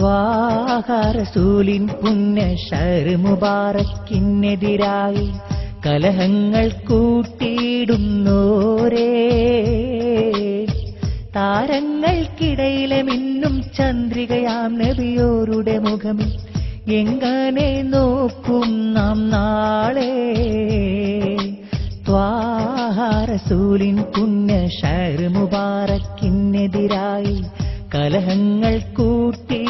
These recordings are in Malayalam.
ത്വാഹ റസൂലിൻ പുണ്യ ഷഹർ മുബാറക്കിനെതിരായി കലഹങ്ങൾ കൂട്ടിയിടുന്നോരേ, താരങ്ങൾക്കിടയിലെ മിന്നും ചന്ദ്രികയാം നബിയോരുടെ മുഖമിൽ എങ്ങനെ നോക്കും നാം നാളെ. ത്വാഹ റസൂലിൻ പുണ്യ ഷഹർ മുബാറക്കിനെതിരായി കലഹങ്ങൾ കൂട്ടിയിടുന്നോരേ,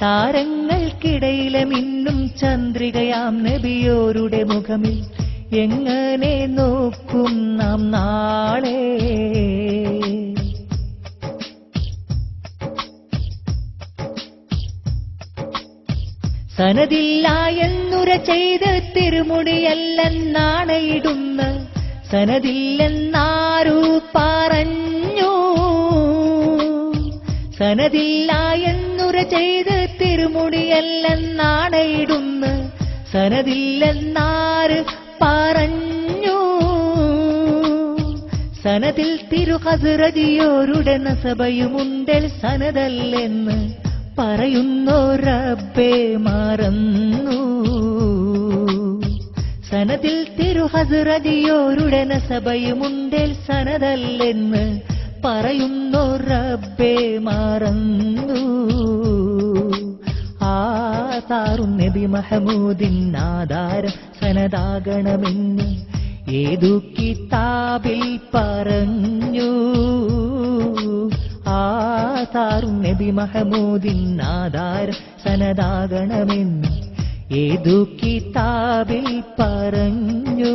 താരങ്ങൾക്കിടയിലെ മിന്നും ചന്ദ്രികയാം നബിയോരുടെ മുഖമിൽ എങ്ങനെ നോക്കും നാം നാളെ. സനദില്ല എന്നുര ചെയ്ത് തിരുമുടിയല്ലെന്നാണയിടുന്ന സനദില്ലെന്നാരു പറഞ്ഞു. സനദില്ല എന്നുര ചെയ്ത് തിരുമുടിയല്ലെന്നാണയിടുന്ന സനദില്ലെന്നാര് പറഞ്ഞു. സനദിൽ തിരുഹസ്രജിയോരുടെ നസബയുമുണ്ടൽ സനദല്ലെന്ന് പറയുന്നു റബ്ബേ മറന്നു. സനദിൽ തിരുഹസ്രജിയോരുടെ നസബയുമുണ്ടൽ സനദല്ലെന്ന് പറയുന്നു റബ്ബേ മറന്നു. ആതാറും നബി മഹമൂദിൻ ആധാരം സനദാകണമെന്ന് ഏതു കിതാബിൽ പറഞ്ഞു. ആതാറും നബി മഹമൂദിൻ ആധാരം സനദാകണമെന്ന് ഏതു കിതാബിൽ പറഞ്ഞു.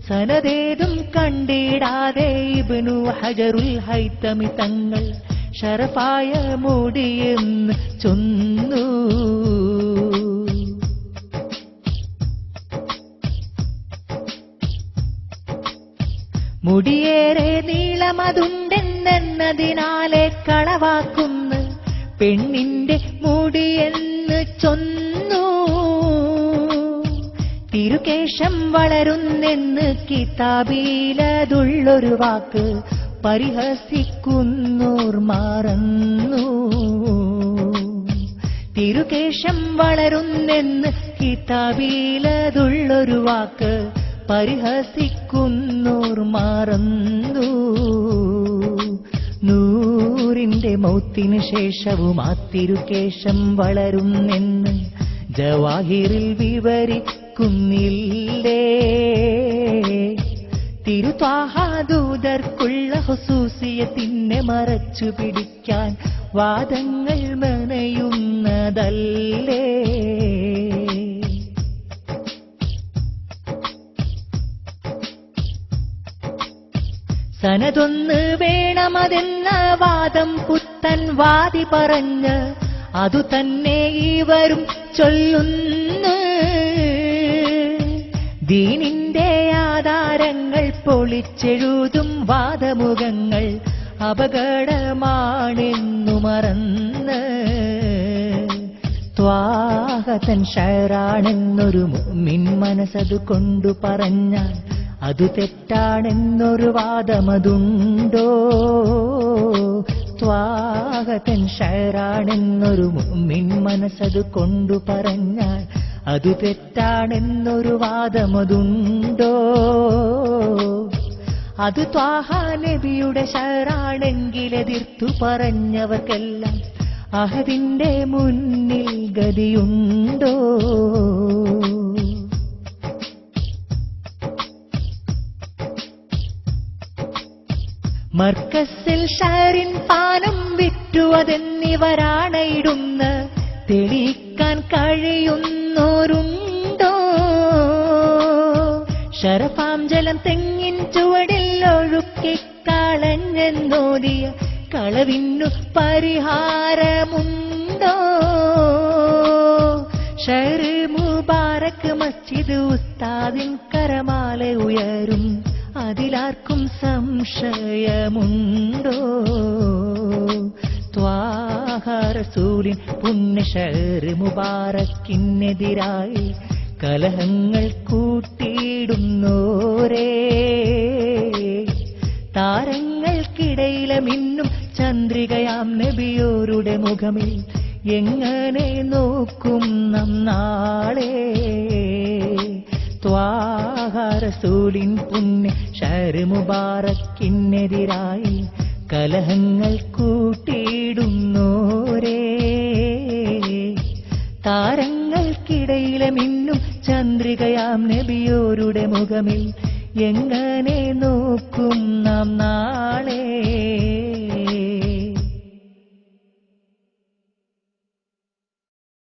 സനദേതും കണ്ടിടാതെ ഇബ്നു ഹജറുൽ ഹൈതമി തങ്ങൾ ശറഫായ മുടിയെന്ന് ചൊന്നു. മുടിയേറെ നീളമതുണ്ടെന്നതിനാലെ കളവാക്കുന്നു പെണ്ണിന്റെ മുടിയെന്ന് ചൊന്നു. തിരുകേശം വളരുന്നെന്ന് കിതാബിലതുള്ളൊരു വാക്ക് പരിഹസിക്കുന്നോർ മറന്നു. തിരുകേശം വളരുന്നെന്ന് കിതാബിലതുള്ളൊരു വാക്ക് പരിഹസിക്കുന്നോർ മറന്നു. നൂറിന്റെ മൗത്തിന് ശേഷവും ആ തിരുകേശം വളരുന്നെന്ന് ജവാഹിറിൽ വിവരിക്കുന്നില്ലേ. തിരുത്വാഹാദൂതർക്കുള്ള ഹുസൂസിയത്തിനെ മറച്ചു പിടിക്കാൻ വാദങ്ങൾ മെനയുന്നതല്ലേ. സനതൊന്ന് വേണമതെന്ന വാദം പുത്തൻ വാദി പറഞ്ഞ് അതു തന്നെ ഇവരും ചൊല്ലുന്നു. ദീനിന്റെ ആധാരങ്ങൾ പൊളിച്ചെഴുതും വാദമുഖങ്ങൾ അപകടമാണെന്നു മറന്ന്. ത്വാഹതൻ ഷഹറാണെന്നൊരു മുഅ്മിൻ മനസ്സതു കൊണ്ടു പറഞ്ഞാൽ അതു തെറ്റാണെന്നൊരു വാദമതുണ്ടോ. ത്വാഹതൻ ഷഹറാണെന്നൊരു മുഅ്മിൻ മനസ്സതു കൊണ്ടു പറഞ്ഞാൽ അതു തെറ്റാണെന്നൊരു വാദമതുണ്ടോ. അത് ത്വാഹ നബിയുടെ ഷഹറാണെങ്കിൽ എതിർത്തു പറഞ്ഞവർക്കെല്ലാം അഹദിന്റെ മുന്നിൽ ഗതിയുണ്ടോ. മർക്കസിൽ ഷഹറിൻ പാനം വിറ്റുവതെന്നിവരാണയിടുന്ന തെളിയിക്കാൻ കഴിയുന്നോരുണ്ടോ. ശരഫാം ജലം തെങ്ങിൻ ചുവടിൽ ഒഴുക്കിക്കളഞ്ഞെന്നോദിയ കളവിന്നു പരിഹാരമുണ്ടോ. ഷഹർ മുബാറക് മസ്ജിദ് ഉസ്താദിൻ കരമാല ഉയരും അതിലാർക്കും സംശയമുണ്ടോ. ത്വാഹ റസൂലിൻ പുണ്യ ഷഹർ മുബാറക്കിനെതിരായി കലഹങ്ങൾ കൂട്ടിയിടുന്നോരേ, താരങ്ങൾക്കിടയിൽ മിന്നും ചന്ദ്രികയാം നബിയോരുടെ മുഖമിൽ എങ്ങനെ നോക്കും നാം നാളെ ത്വാഹ റസൂലിൻ പുണ്യ ഷഹ്ർ മുബാറക്കിനെതിരായി കലഹങ്ങൾ കൂട്ടിയിടുന്നോരേ താരങ്ങൾക്കിടയിലെ മിന്നും ചന്ദ്രികയാം നബിയോരുടെ മുഖമിൽ എങ്ങനെ നോക്കും നാം നാളെ